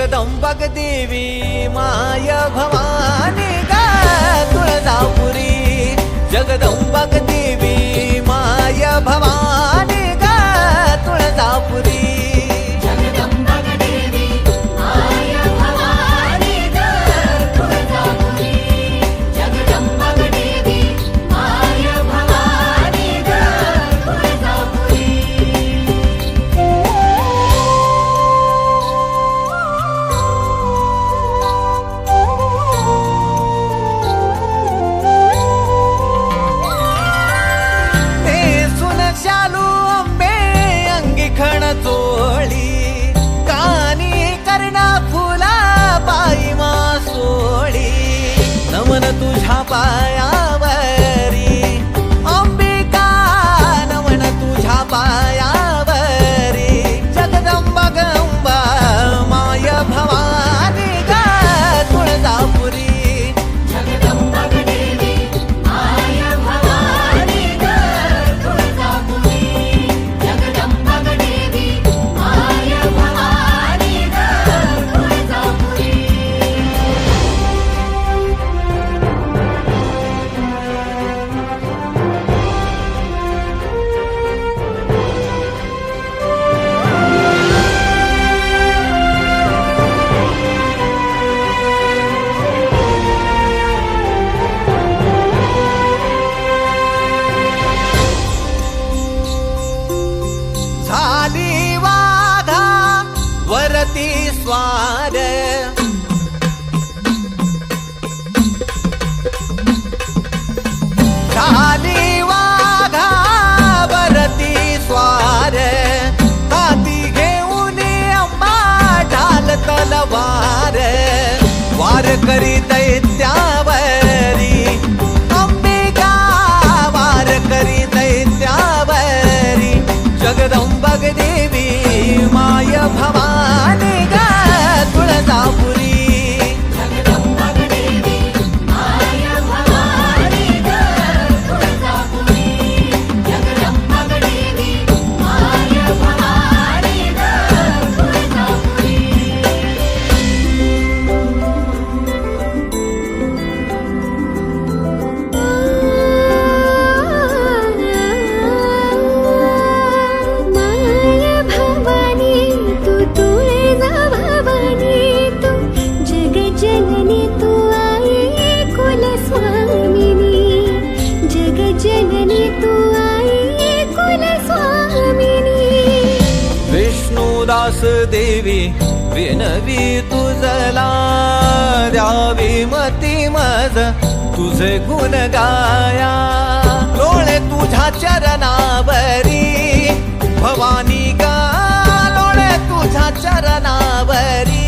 जगदंबक देवी माय भवानी ग तुळजापुरी जगदंबक देवी माय भवानी ग तुळजापुरी जगदंबक देवी माय भवानी ग तुळजापुरी जगदंबक देवी माय भवानी ग तुळजापुरी शालू अंबे अंगी खण चोळी कानी कर्णा फुला पायी मासोळी नमन तुझ्या पायावरी अंबिका नमन तुझ्या पायावरी जगदंबा गंबा माय भवानी ग तुळजापुरी जगदंबक देवी माय भवानी ग तुळजापुरी जगदंबक देवी माय भवानी ग तुळजापुरी झाली वाघा वरती स्वार झाली वाघा वरती स्वार हाती घेऊन अंबा ढाल तलवार वार करी दैत्यावरी अंबिका वार करी दैत्यावरी जगदंबक देवी माय भवानी ग तुळजापुरी जगदंबक देवी माय भवानी ग तुळजापुरी जगदंबक देवी माय भवानी ग तुळजापुरी माय भवानी तू तुळजा भवानी तू जगजननी तू आई कुलस्वामिनी जगजननी तू आई कुलस्वामिनी विष्णुदास देवी विनवी तुझला द्यावी मती मज तुझे गुण गाया लोळे तुझ्या चरणावरी भवानी गा लोळे तुझ्या चरणावरी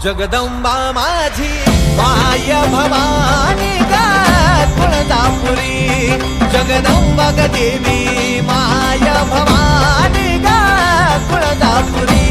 जगदंबा माझी माय भवानी ग तुळजापुरी जगदंबक देवी माय भवानी ग तुळजापुरी